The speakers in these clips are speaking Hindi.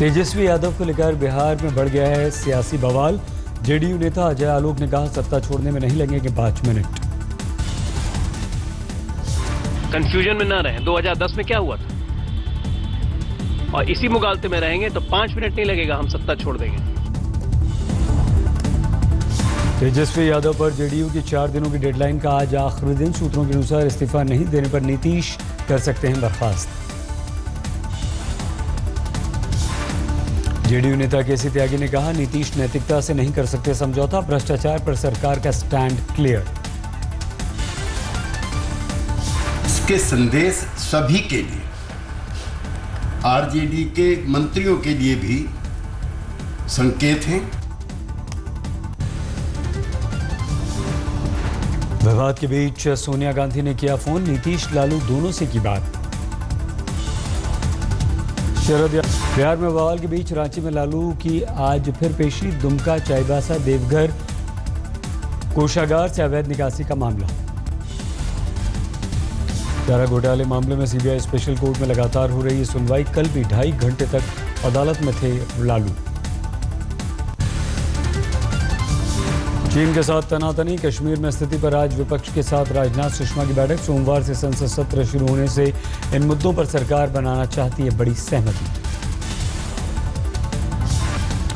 तेजस्वी यादव को लेकर बिहार में बढ़ गया है सियासी बवाल। जेडीयू नेता अजय आलोक ने कहा, सत्ता छोड़ने में नहीं लगेंगे 5 मिनट। कंफ्यूजन में ना रहें, 2010 में क्या हुआ था और इसी मुगालते में रहेंगे तो 5 मिनट नहीं लगेगा, हम सत्ता छोड़ देंगे। तेजस्वी यादव पर जेडीयू की 4 दिनों की डेडलाइन का आज आखिरी दिन। सूत्रों के अनुसार इस्तीफा नहीं देने पर नीतीश कर सकते हैं बर्खास्त। जेडीयू नेता केसी त्यागी ने कहा, नीतीश नैतिकता से नहीं कर सकते समझौता, भ्रष्टाचार पर सरकार का स्टैंड क्लियर। इसके संदेश सभी के लिए, आरजेडी के मंत्रियों के लिए भी संकेत हैं। विवाद के बीच सोनिया गांधी ने किया फोन, नीतीश लालू दोनों से की बात। बिहार में बवाल के बीच रांची में लालू की आज फिर पेशी। दुमका, चाईबासा, देवघर कोषागार से अवैध निकासी का मामला। चारा घोटाले मामले में सीबीआई स्पेशल कोर्ट में लगातार हो रही है सुनवाई। कल भी 2.5 घंटे तक अदालत में थे लालू। चीन के साथ तनातनी, कश्मीर में स्थिति पर आज विपक्ष के साथ राजनाथ सुषमा की बैठक। सोमवार से संसद सत्र शुरू होने से इन मुद्दों पर सरकार बनाना चाहती है बड़ी सहमति।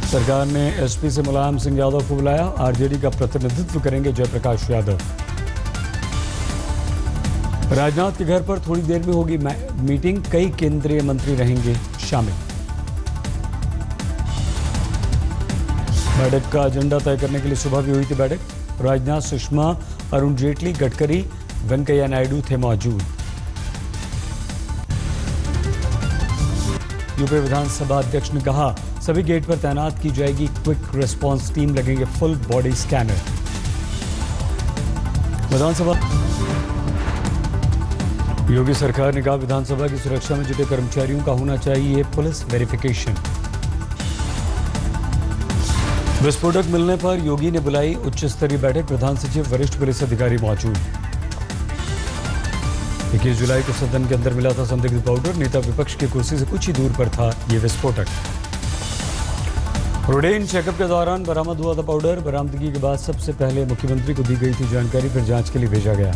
सरकार ने एसपी से मुलायम सिंह यादव को बुलाया। आरजेडी का प्रतिनिधित्व करेंगे जयप्रकाश यादव। राजनाथ के घर पर थोड़ी देर में होगी मीटिंग, कई केंद्रीय मंत्री रहेंगे शामिल। बैठक का एजेंडा तय करने के लिए सुबह भी हुई थी बैठक। राजनाथ, सुषमा, अरुण जेटली, गडकरी, वेंकैया नायडू थे मौजूद। यूपी विधानसभा अध्यक्ष ने कहा, सभी गेट पर तैनात की जाएगी क्विक रिस्पांस टीम, लगेंगे फुल बॉडी स्कैनर। विधानसभा योगी सरकार ने कहा, विधानसभा की सुरक्षा में जुटे कर्मचारियों का होना चाहिए पुलिस वेरिफिकेशन। विस्फोटक मिलने पर योगी ने बुलाई उच्च स्तरीय बैठक। प्रधान सचिव, वरिष्ठ पुलिस अधिकारी मौजूद। 21 जुलाई को सदन के अंदर मिला था संदिग्ध पाउडर। नेता विपक्ष की कुर्सी से कुछ ही दूर पर था यह विस्फोटक। रूटीन चेकअप के दौरान बरामद हुआ था पाउडर। बरामदगी के बाद सबसे पहले मुख्यमंत्री को दी गई थी जानकारी, फिर जांच के लिए भेजा गया।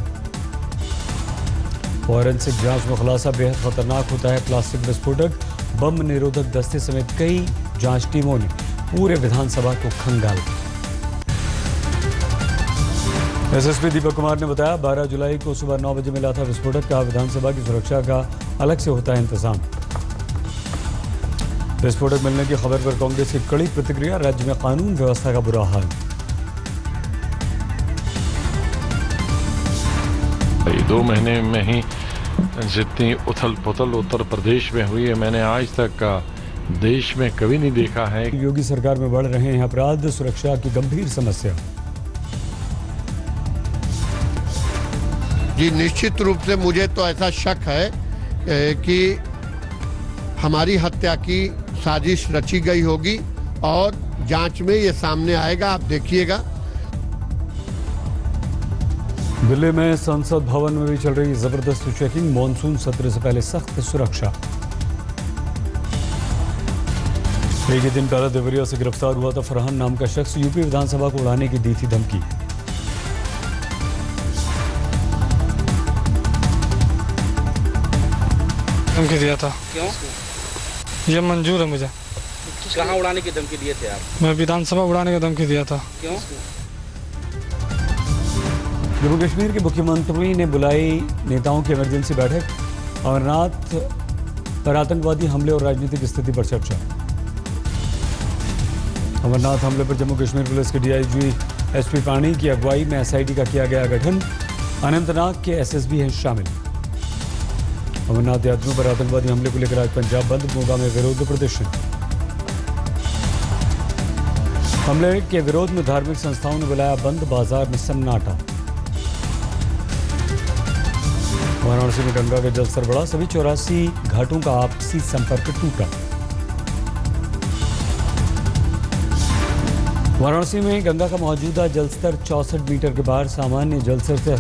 फॉरेंसिक जांच में खुलासा, बेहद खतरनाक होता है प्लास्टिक विस्फोटक। बम निरोधक दस्ते समेत कई जांच टीमों ने पूरे विधानसभा को खंगाला। एसएसपी दीपक कुमार ने बताया, 12 जुलाई को सुबह 9 बजे मिला था विस्फोटक। का विधानसभा की सुरक्षा का अलग से होता है इंतजाम। विस्फोटक मिलने की खबर पर कांग्रेस की कड़ी प्रतिक्रिया। राज्य में कानून व्यवस्था का बुरा हाल। 2 महीने में ही जितनी उथल पुथल उत्तर प्रदेश में हुई है, मैंने आज तक का देश में कभी नहीं देखा है। योगी सरकार में बढ़ रहे हैं अपराध, सुरक्षा की गंभीर समस्या। जी निश्चित रूप से मुझे तो ऐसा शक है कि हमारी हत्या की साजिश रची गई होगी और जांच में ये सामने आएगा, आप देखिएगा। दिल्ली में संसद भवन में भी चल रही जबरदस्त चेकिंग। मॉनसून सत्र से पहले सख्त सुरक्षा। एक ही दिन पहले देवरिया से गिरफ्तार हुआ था फरहान नाम का शख्स। यूपी विधानसभा को उड़ाने की दी थी धमकी। धमकी दिया था। क्यों? ये मंजूर है मुझे। कहाँ उड़ाने की धमकी दिए थे आप? मैं विधानसभा उड़ाने की धमकी दिया था। क्यों? जम्मू कश्मीर के मुख्यमंत्री ने बुलाई नेताओं की इमरजेंसी बैठक। अमरनाथ पर आतंकवादी हमले और राजनीतिक स्थिति पर चर्चा। अमरनाथ हमले पर जम्मू कश्मीर पुलिस के डीआईजी एसपी पानी की अगुवाई में एसआईटी का किया गया गठन। अनंतनाग के एसएसबी हैं शामिल। अमरनाथ यात्रियों पर आतंकवादी हमले को लेकर आज पंजाब बंद, मोगा में विरोध प्रदर्शन। हमले के विरोध में धार्मिक संस्थाओं ने बुलाया बंद, बाजार में सन्नाटा। वाराणसी में गंगा का जलस्तर बढ़ा, सभी 84 घाटों का आपसी संपर्क टूटा। वाराणसी में गंगा का मौजूदा जलस्तर 64 मीटर के बाहर, सामान्य जलस्तर से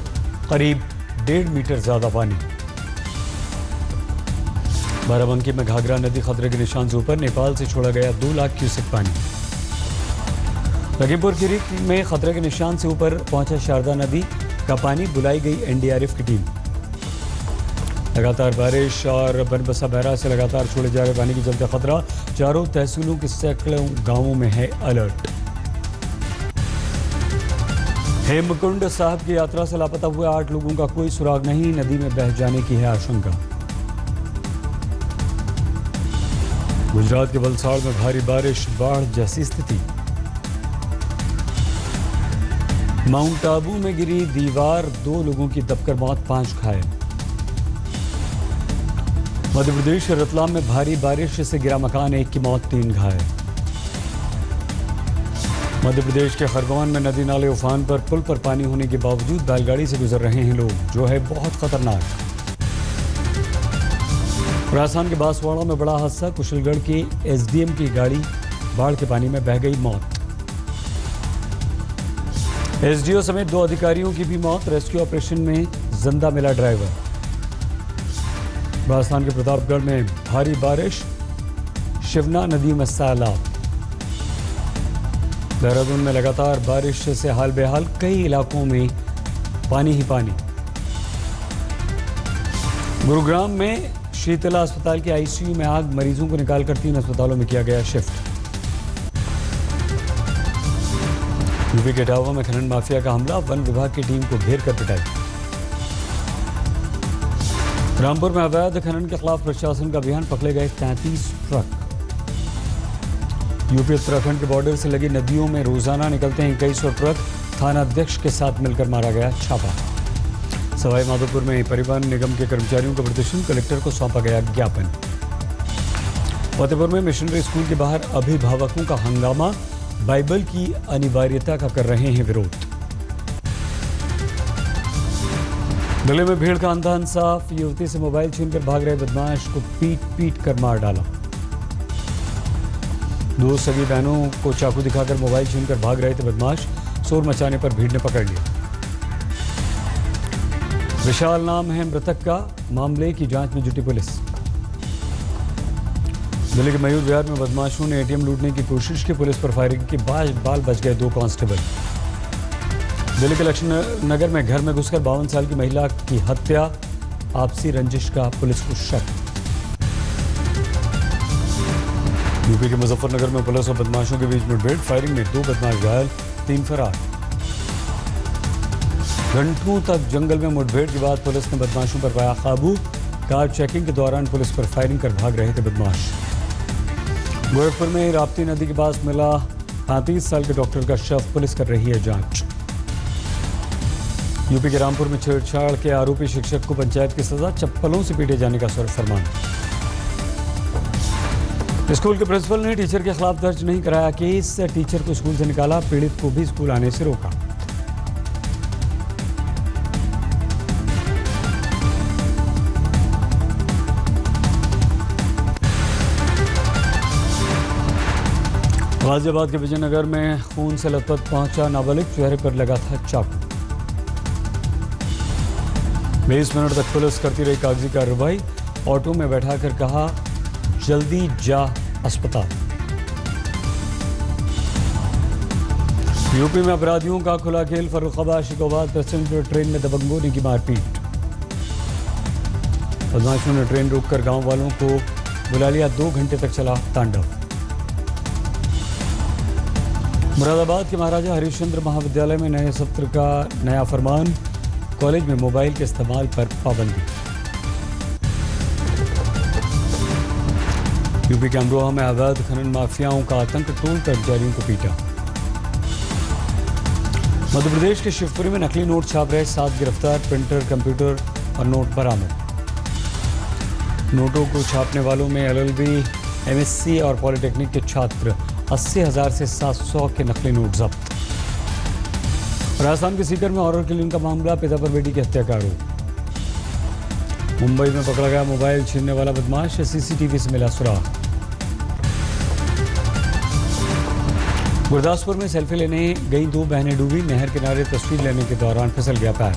करीब 1.5 मीटर ज्यादा पानी। बाराबंकी में घाघरा नदी खतरे के निशान से ऊपर, नेपाल से छोड़ा गया 2 लाख क्यूसेक पानी। लखीमपुर खीरी में खतरे के निशान से ऊपर पहुंचा शारदा नदी का पानी, बुलाई गई एनडीआरएफ की टीम। लगातार बारिश और बनबसा बैराज से लगातार छोड़े जा रहे पानी के चलते खतरा, चारों तहसीलों के सैकड़ों गांवों में है अलर्ट। हेमकुंड साहब की यात्रा से लापता हुए 8 लोगों का कोई सुराग नहीं, नदी में बह जाने की है आशंका। गुजरात के वलसाड़ में भारी बारिश, बाढ़ जैसी स्थिति। माउंट आबू में गिरी दीवार, 2 लोगों की दबकर मौत, 5 घायल। मध्य प्रदेश के रतलाम में भारी बारिश से गिरा मकान, 1 की मौत, 3 घायल। मध्य प्रदेश के खरगोन में नदी नाले उफान पर, पुल पर पानी होने के बावजूद बैलगाड़ी से गुजर रहे हैं लोग, जो है बहुत खतरनाक। राजस्थान के बांसवाड़ा में बड़ा हादसा, कुशलगढ़ के एसडीएम की गाड़ी बाढ़ के पानी में बह गई, मौत। एसडीओ समेत 2 अधिकारियों की भी मौत, रेस्क्यू ऑपरेशन में जिंदा मिला ड्राइवर। राजस्थान के प्रतापगढ़ में भारी बारिश, शिवना नदी में सैलाब। देहरादून में लगातार बारिश से हाल बेहाल, कई इलाकों में पानी ही पानी। गुरुग्राम में शीतला अस्पताल के आईसीयू में आग, मरीजों को निकालकर 3 अस्पतालों में किया गया शिफ्ट। यूपी के इटावा में खनन माफिया का हमला, वन विभाग की टीम को घेर कर पिटाई। रामपुर में अवैध खनन के खिलाफ प्रशासन का अभियान, पकड़े गए 33 ट्रक। यूपी उत्तराखंड के बॉर्डर से लगी नदियों में रोजाना निकलते हैं 2100 ट्रक, थाना अध्यक्ष के साथ मिलकर मारा गया छापा। सवाई माधोपुर में परिवहन निगम के कर्मचारियों का प्रदर्शन, कलेक्टर को सौंपा गया ज्ञापन। फतेहपुर में मिशनरी स्कूल के बाहर अभिभावकों का हंगामा, बाइबल की अनिवार्यता का कर रहे हैं विरोध। दिल्ली में भीड़ का अंधा इंसाफ, युवती से मोबाइल छीनकर भाग रहे बदमाश को पीट कर मार डाला। 2 सगी बहनों को चाकू दिखाकर मोबाइल छीनकर भाग रहे थे बदमाश, शोर मचाने पर भीड़ ने पकड़ लिया। विशाल नाम है मृतक का, मामले की जांच में जुटी पुलिस। दिल्ली के मयूर विहार में बदमाशों ने एटीएम लूटने की कोशिश की, पुलिस पर फायरिंग की, बाल बच गए 2 कांस्टेबल। दिल्ली के लक्ष्मण नगर में घर में घुसकर 52 साल की महिला की हत्या, आपसी रंजिश का पुलिस को शक। यूपी के मुजफ्फरनगर में पुलिस और बदमाशों के बीच मुठभेड़, फायरिंग में 2 बदमाश घायल, 3 फरार। घंटों तक जंगल में मुठभेड़ के बाद पुलिस ने बदमाशों पर पाया काबू, कार चेकिंग के दौरान पुलिस पर फायरिंग कर भाग रहे थे बदमाश। गोरखपुर में राप्ती नदी के पास मिला 35 साल के डॉक्टर का शव, पुलिस कर रही है जांच। यूपी के रामपुर में छेड़छाड़ के आरोपी शिक्षक को पंचायत की सजा, चप्पलों से पीटे जाने का फरमान। स्कूल के प्रिंसिपल ने टीचर के खिलाफ दर्ज नहीं कराया केस, टीचर को स्कूल से निकाला, पीड़ित को भी स्कूल आने से रोका। गाजियाबाद के विजयनगर में खून से लथपथ पहुंचा नाबालिग, चेहरे पर लगा था चाकू। 20 मिनट तक पुलिस करती रही कागजी कार्रवाई, ऑटो में बैठाकर कहा जल्दी जा अस्पताल। यूपी में अपराधियों का खुला खेल, फर्रुखाबाद शिकोबाद पैसेंजर ट्रेन में दबंगों ने की मारपीट। बदमाशों ने ट्रेन रोककर गांव वालों को बुला लिया, 2 घंटे तक चला तांडव। मुरादाबाद के महाराजा हरिश्चंद्र महाविद्यालय में नए सत्र का नया फरमान, कॉलेज में मोबाइल के इस्तेमाल पर पाबंदी। यूपी के अमरोहा में अवैध खनन माफियाओं का आतंक, टोल कर्मचारियों को पीटा। मध्य प्रदेश के शिवपुरी में नकली नोट छाप रहे 7 गिरफ्तार, प्रिंटर, कंप्यूटर और नोट बरामद। नोटों को छापने वालों में एलएलबी, एमएससी और पॉलिटेक्निक के छात्र, 80,000 से 700 के नकली नोट जब्त। राजस्थान के सीकर में हॉरर किलिंग का मामला, पिता पर बेटी की हत्या का आरोप। मुंबई में पकड़ा गया मोबाइल छीनने वाला बदमाश, सीसीटीवी से मिला सुराग। गुरदासपुर में सेल्फी लेने गई 2 बहनें डूबी, नहर किनारे तस्वीर लेने के दौरान फिसल गया पैर।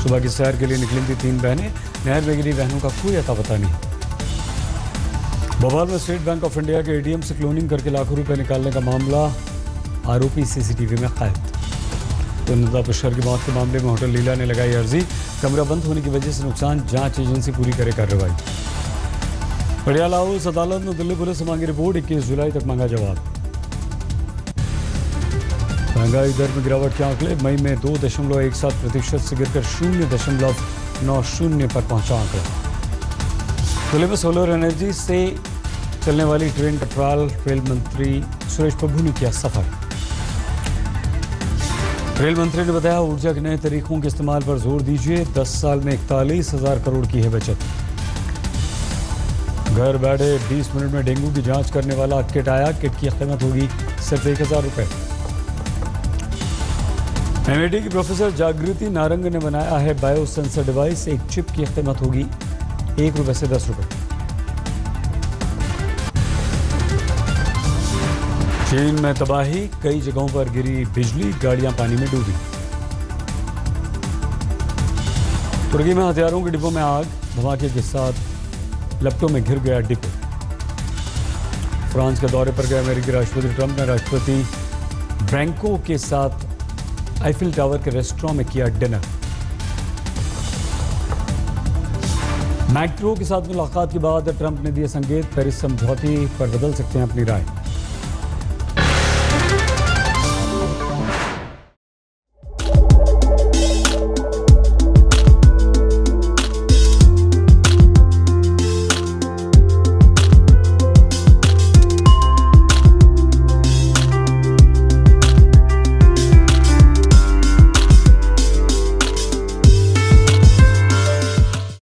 सुबह की सैर के लिए निकली थी 3 बहनें, नहर में गिरी बहनों का कोई अता पता नहीं। भोपाल में स्टेट बैंक ऑफ इंडिया के एटीएम से क्लोनिंग करके लाखों रुपए निकालने का मामला, आरोपी सीसीटीवी में कैद। तो नंदा पुष्कर की मौत के मामले में होटल लीला ने लगाई अर्जी, कमरा बंद होने की वजह से नुकसान, जांच एजेंसी पूरी करे कार्रवाई। पटियाला हाउस अदालत ने दिल्ली पुलिस से मांगी रिपोर्ट, 21 जुलाई तक मांगा जवाब। महंगाई दर में गिरावट के आंकड़े, मई में 2.17% से गिरकर 0.90 पर पहुंचा आंकड़ा। खुले में सोलर एनर्जी से चलने वाली ट्रेन का ट्रायल रेल मंत्री सुरेश प्रभु ने किया सफर। रेल मंत्री ने बताया, ऊर्जा के नए तरीकों के इस्तेमाल पर जोर दीजिए, 10 साल में 41,000 करोड़ की है बचत। घर बैठे 20 मिनट में डेंगू की जांच करने वाला किट आया, किट की कीमत होगी सिर्फ 1,000 रुपए। एमआईटी की प्रोफेसर जागृति नारंग ने बनाया है बायो सेंसर डिवाइस, एक चिप की कीमत होगी 1 रुपए से 10 रुपए। चीन में तबाही, कई जगहों पर गिरी बिजली, गाड़ियां पानी में डूबी। तुर्की में हथियारों के डिब्बों में आग, धमाके के साथ लपटों में घिर गया डिपो। फ्रांस के दौरे पर गए अमेरिकी राष्ट्रपति ट्रंप ने राष्ट्रपति ब्रैंको के साथ आईफिल टावर के रेस्टोरेंट में किया डिनर। मैक्रो के साथ मुलाकात के बाद ट्रंप ने दिए संकेत, पेरिस समझौते पर बदल सकते हैं अपनी राय।